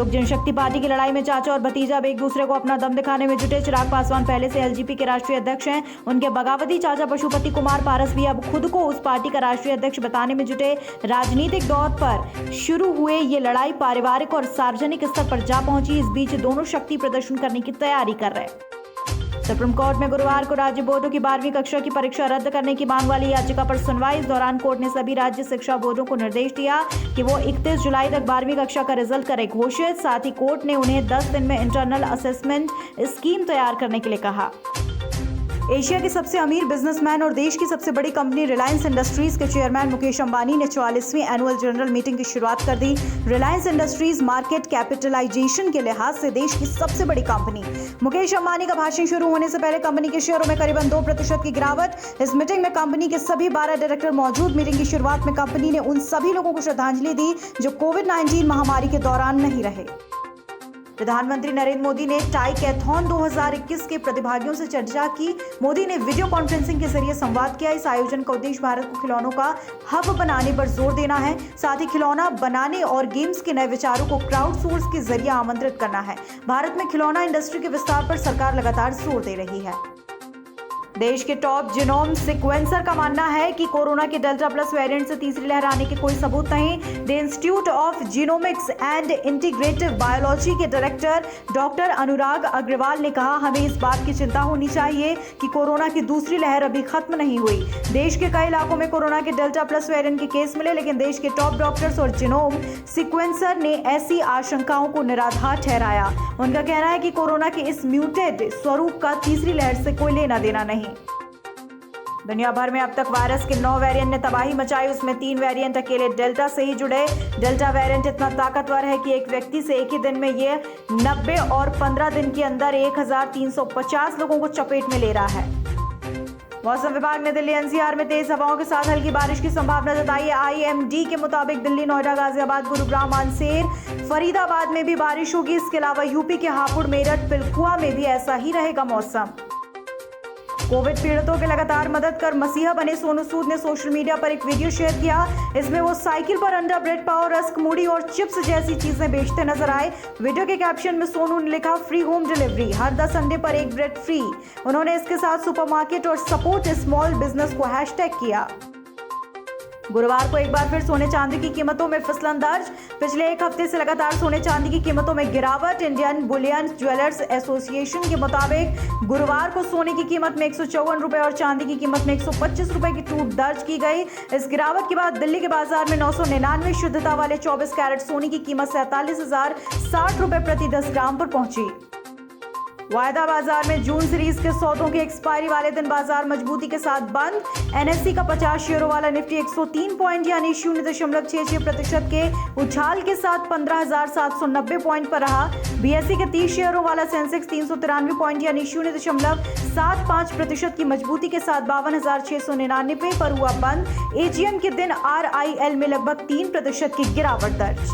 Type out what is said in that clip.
लोक जनशक्ति पार्टी की लड़ाई में चाचा और भतीजा अब एक दूसरे को अपना दम दिखाने में जुटे। चिराग पासवान पहले से एलजेपी के राष्ट्रीय अध्यक्ष हैं। उनके बगावती चाचा पशुपति कुमार पारस भी अब खुद को उस पार्टी का राष्ट्रीय अध्यक्ष बताने में जुटे। राजनीतिक दौर पर शुरू हुए ये लड़ाई पारिवारिक और सार्वजनिक स्तर पर जा पहुंची। इस बीच दोनों शक्ति प्रदर्शन करने की तैयारी कर रहे हैं। सुप्रीम कोर्ट में गुरुवार को राज्य बोर्डों की 12वीं कक्षा की परीक्षा रद्द करने की मांग वाली याचिका पर सुनवाई। इस दौरान कोर्ट ने सभी राज्य शिक्षा बोर्डों को निर्देश दिया कि वो 31 जुलाई तक 12वीं कक्षा का रिजल्ट करें घोषित। साथ ही कोर्ट ने उन्हें 10 दिन में इंटरनल असेसमेंट स्कीम तैयार करने के लिए कहा। एशिया के सबसे अमीर बिजनेसमैन और देश की सबसे बड़ी कंपनी रिलायंस इंडस्ट्रीज के चेयरमैन मुकेश अंबानी ने 44वीं एनुअल जनरल मीटिंग की शुरुआत कर दी। रिलायंस इंडस्ट्रीज मार्केट कैपिटलाइजेशन के लिहाज से देश की सबसे बड़ी कंपनी। मुकेश अंबानी का भाषण शुरू होने से पहले कंपनी के शेयरों में करीबन 2% की गिरावट। इस मीटिंग में कंपनी के सभी 12 डायरेक्टर मौजूद। मीटिंग की शुरुआत में कंपनी ने उन सभी लोगों को श्रद्धांजलि दी जो कोविड-19 महामारी के दौरान नहीं रहे। प्रधानमंत्री नरेंद्र मोदी ने टाइकैथॉन 2021 के प्रतिभागियों से चर्चा की। मोदी ने वीडियो कॉन्फ्रेंसिंग के जरिए संवाद किया। इस आयोजन का उद्देश्य भारत को खिलौनों का हब बनाने पर जोर देना है। साथ ही खिलौना बनाने और गेम्स के नए विचारों को क्राउड सोर्स के जरिए आमंत्रित करना है। भारत में खिलौना इंडस्ट्री के विस्तार पर सरकार लगातार जोर दे रही है। देश के टॉप जीनोम सिक्वेंसर का मानना है कि कोरोना के डेल्टा प्लस वेरिएंट से तीसरी लहर आने के कोई सबूत नहीं। The institute of genomics and integrative biology के डायरेक्टर डॉक्टर अनुराग अग्रवाल ने कहा, हमें इस बात की चिंता होनी चाहिए कि कोरोना की दूसरी लहर अभी खत्म नहीं हुई। देश के कई इलाकों में कोरोना के डेल्टा प्लस वेरिएंट के केस मिले, लेकिन देश के टॉप डॉक्टर्स और जीनोम सिक्वेंसर ने ऐसी आशंकाओं को निराधार ठहराया। उनका कहना है कि कोरोना के इस म्यूटेड स्वरूप का तीसरी लहर से कोई लेना देना नहीं। दुनिया भर में अब तक वायरस के 9 वेरिएंट ने तबाही मचाई। उसमें 3 वेरिएंट अकेले डेल्टा से ही जुड़े। डेल्टा वेरिएंट इतना ताकतवर है कि एक व्यक्ति से एक ही दिन में ये 90 और 15 दिन के अंदर 1350 लोगों को चपेट में ले रहा है। मौसम विभाग ने दिल्ली एनसीआर में तेज हवाओं के साथ हल्की बारिश की संभावना जताई है। आईएमडी के मुताबिक दिल्ली, नोएडा, गाजियाबाद, गुरुग्राम, मानसेर, फरीदाबाद में भी बारिश होगी। इसके अलावा यूपी के हापुड़, मेरठ, पिलखुआ में भी ऐसा ही रहेगा मौसम। कोविड पीड़ितों के लगातार मदद कर मसीहा बने सोनू सूद ने सोशल मीडिया पर एक वीडियो शेयर किया। इसमें वो साइकिल पर अंडा, ब्रेड पाव, रस्क, मूढ़ी और चिप्स जैसी चीजें बेचते नजर आए। वीडियो के कैप्शन में सोनू ने लिखा, फ्री होम डिलीवरी, हर 10 अंडे पर एक ब्रेड फ्री। उन्होंने इसके साथ सुपरमार्केट और सपोर्ट स्मॉल बिजनेस को हैशटैग किया। गुरुवार को एक बार फिर सोने चांदी की कीमतों में फिसलन दर्ज। पिछले एक हफ्ते से लगातार सोने चांदी की कीमतों में गिरावट। इंडियन बुलियन ज्वेलर्स एसोसिएशन के मुताबिक गुरुवार को सोने की कीमत में 154 रुपए और चांदी की कीमत में 125 रुपए की टूट दर्ज की गई। इस गिरावट के बाद दिल्ली के बाजार में 999 शुद्धता वाले 24 कैरेट सोने की कीमत 47,060 रुपए प्रति 10 ग्राम पर पहुंची। वायदा बाजार में जून सीरीज के सौदों की एक्सपायरी वाले दिन बाजार मजबूती के साथ बंद। एनएससी का 50 शेयरों वाला निफ्टी 103 पॉइंट यानी 0.66% के उछाल के साथ 15,790 पॉइंट पर रहा। बीएसई के 30 शेयरों वाला सेंसेक्स 393 पॉइंट यानी 0.75% की मजबूती के साथ 52,699 पर हुआ बंद। एजीएम के दिन आरआईएल में लगभग 3% की गिरावट दर्ज।